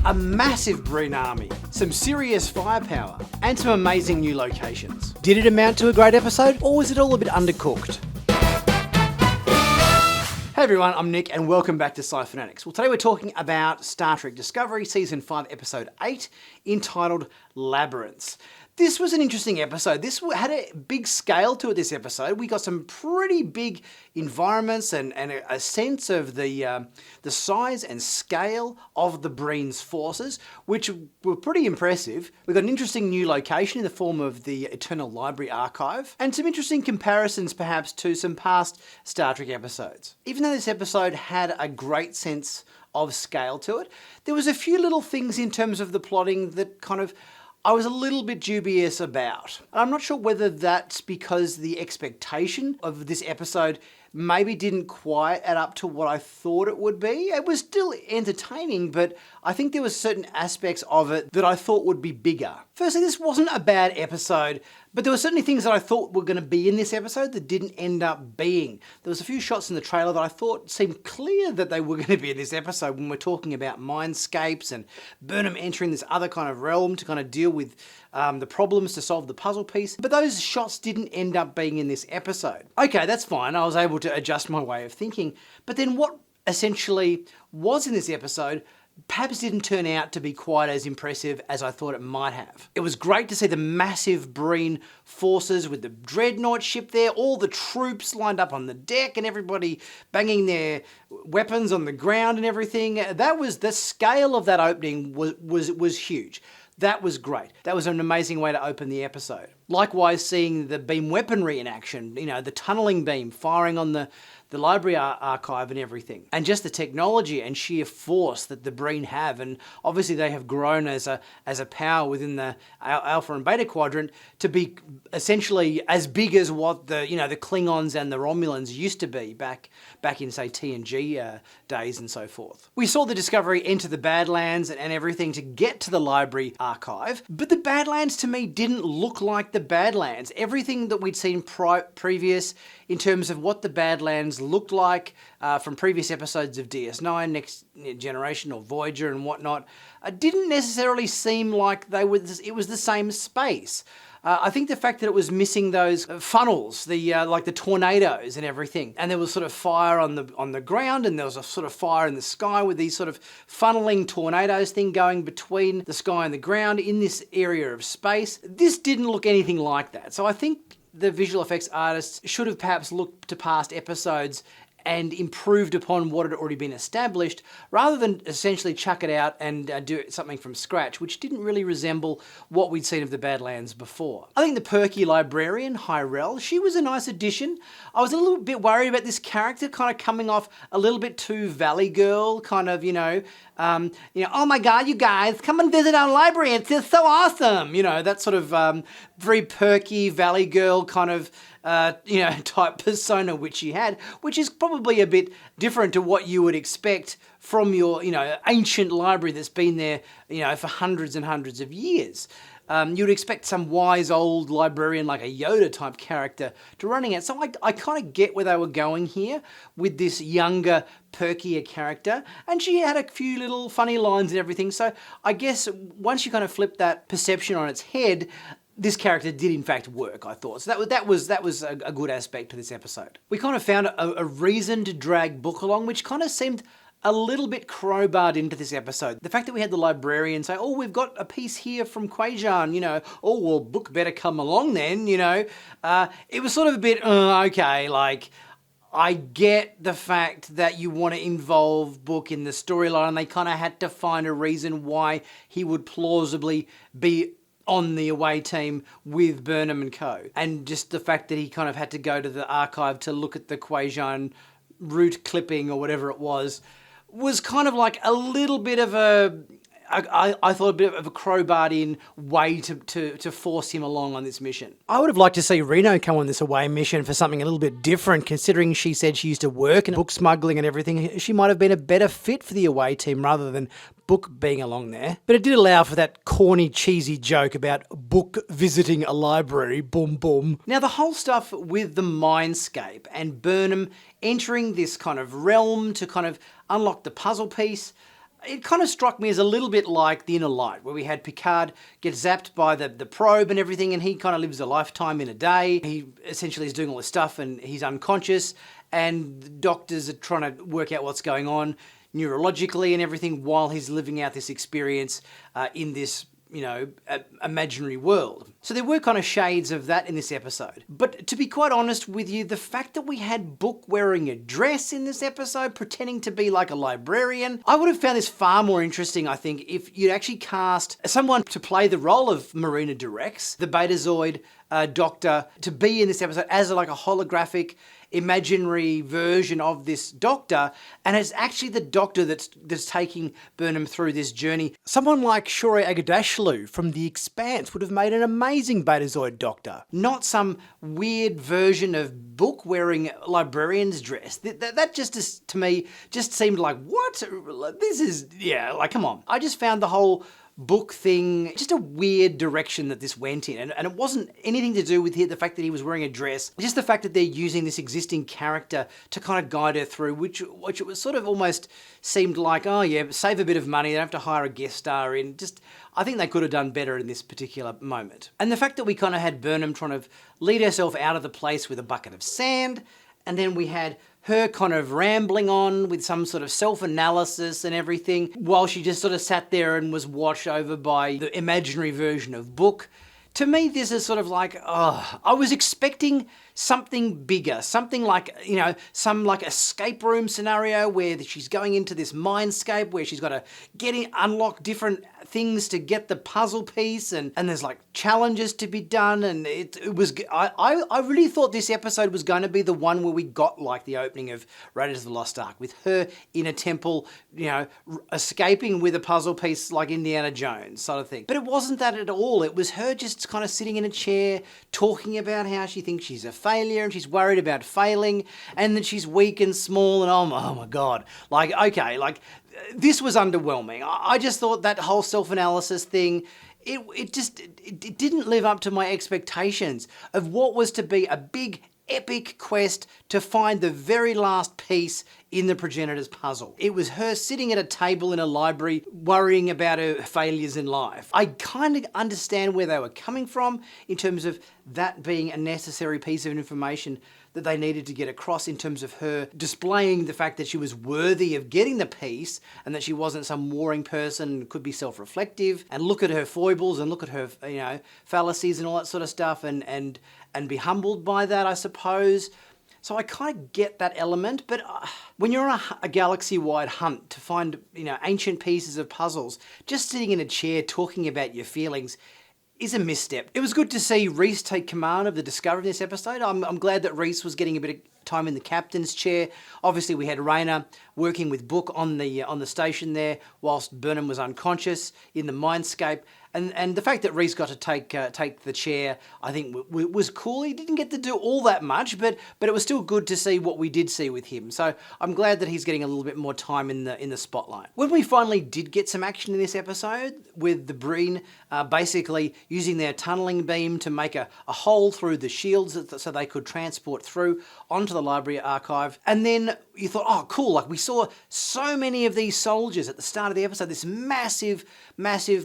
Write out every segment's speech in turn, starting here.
A massive Breen army, some serious firepower, and some amazing new locations. Did it amount to a great episode, or was it all a bit undercooked? Hey everyone, I'm Nick and welcome back to Sci-Finatics. Well, today we're talking about Star Trek Discovery Season 5 Episode 8, entitled Labyrinths. This was an interesting episode. This had a big scale to it, this episode. We got some pretty big environments and a sense of the size and scale of the Breen's forces, which were pretty impressive. We got an interesting new location in the form of the Eternal Library Archive, and some interesting comparisons perhaps to some past Star Trek episodes. Even though this episode had a great sense of scale to it, there was a few little things in terms of the plotting that kind of I was a little bit dubious about. I'm not sure whether that's because the expectation of this episode maybe didn't quite add up to what I thought it would be. It was still entertaining, but I think there were certain aspects of it that I thought would be bigger. Firstly, this wasn't a bad episode, but there were certainly things that I thought were going to be in this episode that didn't end up being. There was a few shots in the trailer that I thought seemed clear that they were going to be in this episode when we're talking about mindscapes and Burnham entering this other kind of realm to kind of deal with the problems to solve the puzzle piece. But those shots didn't end up being in this episode. Okay, that's fine. I was able to adjust my way of thinking. But then what essentially was in this episode perhaps didn't turn out to be quite as impressive as I thought it might have. It was great to see the massive Breen forces with the dreadnought ship there, all the troops lined up on the deck and everybody banging their weapons on the ground and everything. That was, the scale of that opening was huge. That was great. That was an amazing way to open the episode. Likewise, seeing the beam weaponry in action, you know, the tunneling beam firing on the library archive and everything. And just the technology and sheer force that the Breen have. And obviously they have grown as a power within the Alpha and Beta Quadrant to be essentially as big as what the Klingons and the Romulans used to be back in, say, TNG days and so forth. We saw the Discovery enter the Badlands and everything to get to the library archive, but the Badlands to me didn't look like the Badlands. Everything that we'd seen previous in terms of what the Badlands looked like from previous episodes of DS9, Next Generation or Voyager and whatnot, didn't necessarily seem like it was the same space. I think the fact that it was missing those funnels, like the tornadoes and everything, and there was sort of fire on the ground, and there was a sort of fire in the sky with these sort of funneling tornadoes thing going between the sky and the ground in this area of space. This didn't look anything like that. So I think the visual effects artists should have perhaps looked to past episodes and improved upon what had already been established, rather than essentially chuck it out and do something from scratch, which didn't really resemble what we'd seen of the Badlands before. I think the perky librarian, Hyrel, she was a nice addition. I was a little bit worried about this character kind of coming off a little bit too Valley Girl, kind of, oh my God, you guys, come and visit our library, it's just so awesome. That sort of very perky Valley Girl kind of type persona which she had, which is probably a bit different to what you would expect from your, ancient library that's been there, for hundreds and hundreds of years. You'd expect some wise old librarian like a Yoda type character to running it. So I kind of get where they were going here with this younger, perkier character. And she had a few little funny lines and everything. So I guess once you kind of flip that perception on its head, this character did in fact work, I thought. So that was a good aspect to this episode. We kind of found a reason to drag Book along, which kind of seemed a little bit crowbarred into this episode. The fact that we had the librarian say, oh, we've got a piece here from Quajan, oh, well, Book better come along then, it was sort of a bit, okay, like, I get the fact that you want to involve Book in the storyline, and they kind of had to find a reason why he would plausibly be on the away team with Burnham and co. And just the fact that he kind of had to go to the archive to look at the Quajan root clipping or whatever it was kind of like a little bit of I thought a bit of a crowbarred in way to force him along on this mission. I would have liked to see Reno come on this away mission for something a little bit different, considering she said she used to work in book smuggling and everything. She might have been a better fit for the away team rather than Book being along there. But it did allow for that corny, cheesy joke about Book visiting a library, boom, boom. Now, the whole stuff with the mindscape and Burnham entering this kind of realm to kind of unlock the puzzle piece, It kind of struck me as a little bit like The Inner Light, where we had Picard get zapped by the probe and everything, and he kind of lives a lifetime in a day. He essentially is doing all this stuff and he's unconscious, and the doctors are trying to work out what's going on neurologically and everything while he's living out this experience in this, imaginary world. So there were kind of shades of that in this episode. But to be quite honest with you, the fact that we had Book wearing a dress in this episode, pretending to be like a librarian, I would have found this far more interesting, I think, if you'd actually cast someone to play the role of Marina Durex, the Betazoid doctor, to be in this episode as like a holographic imaginary version of this doctor, and it's actually the doctor that's taking Burnham through this journey. Someone like Shohreh Aghdashloo from The Expanse would have made an amazing Betazoid doctor, not some weird version of Book wearing librarian's dress. That just is, to me, just seemed like, what? This is, come on. I just found the whole Book thing, just a weird direction that this went in. And it wasn't anything to do with the fact that he was wearing a dress, just the fact that they're using this existing character to kind of guide her through, which it was sort of almost seemed like, oh yeah, save a bit of money, they don't have to hire a guest star in. I think they could have done better in this particular moment. And the fact that we kind of had Burnham trying to lead herself out of the place with a bucket of sand, and then we had her kind of rambling on with some sort of self-analysis and everything, while she just sort of sat there and was watched over by the imaginary version of Book. To me, this is sort of like, I was expecting something bigger, something like, some like escape room scenario where she's going into this mindscape where she's got to unlock different things to get the puzzle piece, and there's like challenges to be done, and I really thought this episode was going to be the one where we got like the opening of Raiders of the Lost Ark, with her in a temple, escaping with a puzzle piece like Indiana Jones sort of thing. But it wasn't that at all. It was her just kind of sitting in a chair talking about how she thinks she's a failure and she's worried about failing, and that she's weak and small, and oh my god, like, okay, like, this was underwhelming. I just thought that whole self-analysis thing, it didn't live up to my expectations of what was to be a big epic quest to find the very last piece in the progenitor's puzzle. It was her sitting at a table in a library worrying about her failures in life. I kind of understand where they were coming from in terms of that being a necessary piece of information that they needed to get across, in terms of her displaying the fact that she was worthy of getting the piece and that she wasn't some warring person, could be self-reflective and look at her foibles and look at her, fallacies and all that sort of stuff, and be humbled by that, I suppose. So I kind of get that element, but when you're on a galaxy-wide hunt to find, ancient pieces of puzzles, just sitting in a chair talking about your feelings is a misstep. It was good to see Rhys take command of the Discovery in this episode. I'm glad that Rhys was getting a bit of time in the captain's chair. Obviously, we had Rayner working with Book on the station there, whilst Burnham was unconscious in the mindscape. And the fact that Rhys got to take the chair, I think, was cool. He didn't get to do all that much, but it was still good to see what we did see with him. So I'm glad that he's getting a little bit more time in the spotlight. When we finally did get some action in this episode, with the Breen basically using their tunneling beam to make a hole through the shields so they could transport through onto the library archive, and then you thought, oh, cool, like we saw so many of these soldiers at the start of the episode, this massive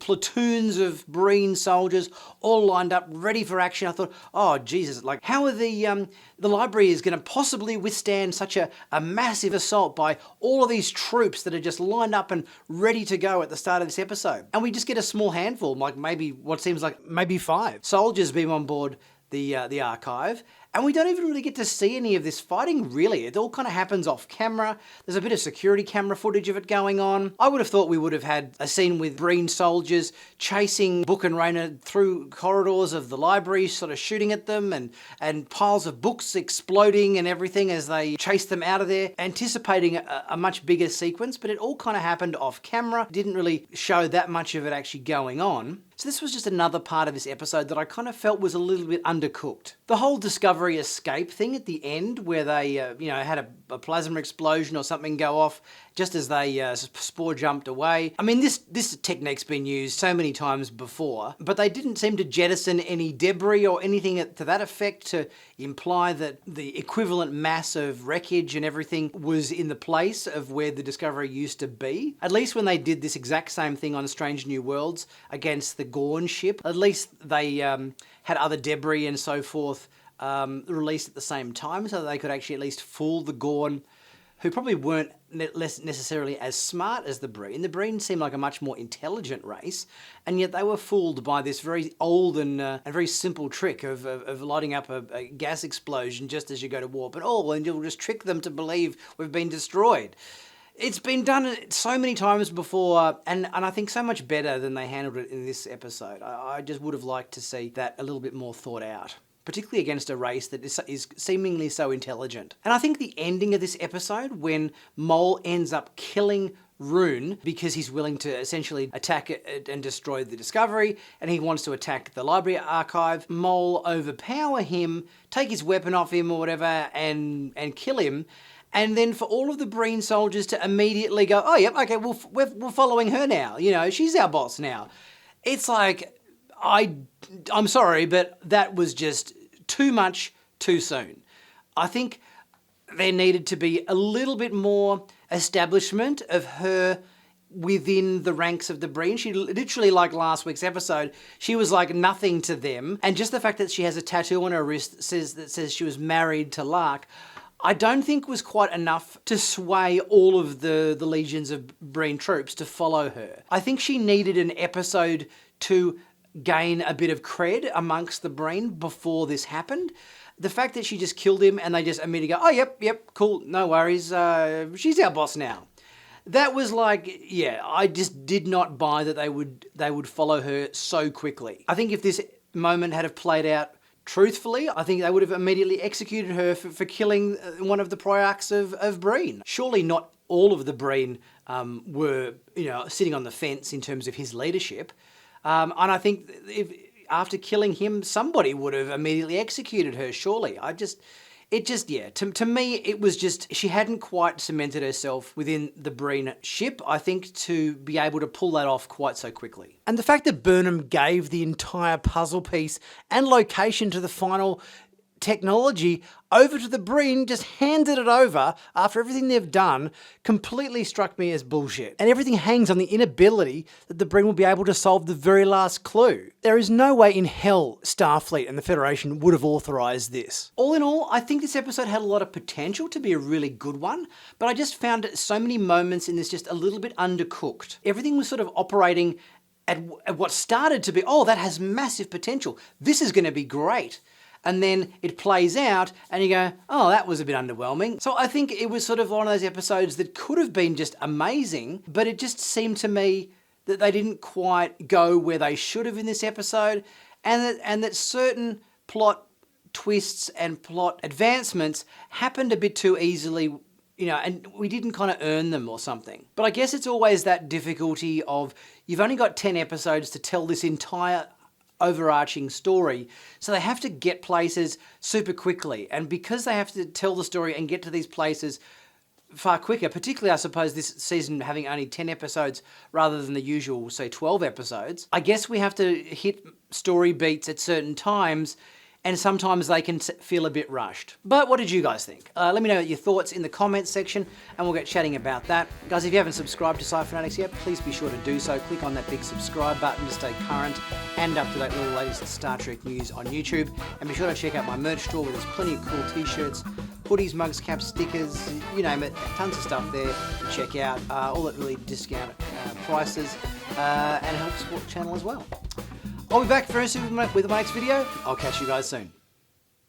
platoons of Breen soldiers all lined up, ready for action. I thought, oh, Jesus, like, how are the library is going to possibly withstand such a massive assault by all of these troops that are just lined up and ready to go at the start of this episode? And we just get a small handful, like maybe what seems like maybe 5 soldiers being on board the archive, and we don't even really get to see any of this fighting, really. It all kind of happens off camera. There's a bit of security camera footage of it going on. I would have thought we would have had a scene with Breen soldiers chasing Book and Rayner through corridors of the library, sort of shooting at them, and piles of books exploding and everything as they chase them out of there, anticipating a much bigger sequence, but it all kind of happened off camera. Didn't really show that much of it actually going on. So this was just another part of this episode that I kind of felt was a little bit undercooked. The whole Discovery escape thing at the end, where they, had a plasma explosion or something go off, just as they spore jumped away. I mean, this technique's been used so many times before, but they didn't seem to jettison any debris or anything to that effect to imply that the equivalent mass of wreckage and everything was in the place of where the Discovery used to be. At least when they did this exact same thing on Strange New Worlds against the Gorn ship, at least they had other debris and so forth released at the same time, so that they could actually at least fool the Gorn, who probably weren't necessarily as smart as the Breen. The Breen seemed like a much more intelligent race, and yet they were fooled by this very old and very simple trick of lighting up a gas explosion just as you go to warp and you'll just trick them to believe we've been destroyed. It's been done so many times before, and I think so much better than they handled it in this episode. I just would have liked to see that a little bit more thought out, particularly against a race that is seemingly so intelligent. And I think the ending of this episode, when Mole ends up killing Rune because he's willing to essentially attack it and destroy the Discovery, and he wants to attack the library archive, Mole overpower him, take his weapon off him or whatever, and kill him. And then for all of the Breen soldiers to immediately go, oh, yep, okay, we're following her now. You know, she's our boss now. It's like, I'm sorry, but that was just too much too soon. I think there needed to be a little bit more establishment of her within the ranks of the Breen. She literally, like last week's episode, she was like nothing to them. And just the fact that she has a tattoo on her wrist that says she was married to Lark, I don't think was quite enough to sway all of the legions of Breen troops to follow her. I think she needed an episode to gain a bit of cred amongst the Breen before this happened. The fact that she just killed him and they just immediately go, oh, yep, cool, no worries, she's our boss now. That was like, yeah, I just did not buy that they would follow her so quickly. I think if this moment had have played out truthfully, I think they would have immediately executed her for killing one of the priarchs of Breen. Surely not all of the Breen were, sitting on the fence in terms of his leadership. And I think after killing him, somebody would have immediately executed her, surely. To me, it was just, she hadn't quite cemented herself within the Breen ship, I think, to be able to pull that off quite so quickly. And the fact that Burnham gave the entire puzzle piece and location to the final technology over to the Breen, just handed it over after everything they've done, completely struck me as bullshit. And everything hangs on the inability that the Breen will be able to solve the very last clue. There is no way in hell Starfleet and the Federation would have authorised this. All in all, I think this episode had a lot of potential to be a really good one, but I just found so many moments in this just a little bit undercooked. Everything was sort of operating at what started to be, oh, that has massive potential. This is going to be great. And then it plays out and you go, oh, that was a bit underwhelming. So I think it was sort of one of those episodes that could have been just amazing, but it just seemed to me that they didn't quite go where they should have in this episode, and that certain plot twists and plot advancements happened a bit too easily, and we didn't kind of earn them or something. But I guess it's always that difficulty of, you've only got 10 episodes to tell this entire overarching story, so they have to get places super quickly, and because they have to tell the story and get to these places far quicker, particularly I suppose this season having only 10 episodes rather than the usual, say, 12 episodes, I guess we have to hit story beats at certain times, and sometimes they can feel a bit rushed. But what did you guys think? Let me know your thoughts in the comments section, and we'll get chatting about that. Guys, if you haven't subscribed to Sci-Finatics yet, please be sure to do so. Click on that big subscribe button to stay current and up to date with the latest Star Trek news on YouTube. And be sure to check out my merch store where there's plenty of cool t-shirts, hoodies, mugs, caps, stickers, you name it. Tons of stuff there to check out. All at really discounted prices, and help support the channel as well. I'll be back very soon with my next video. I'll catch you guys soon.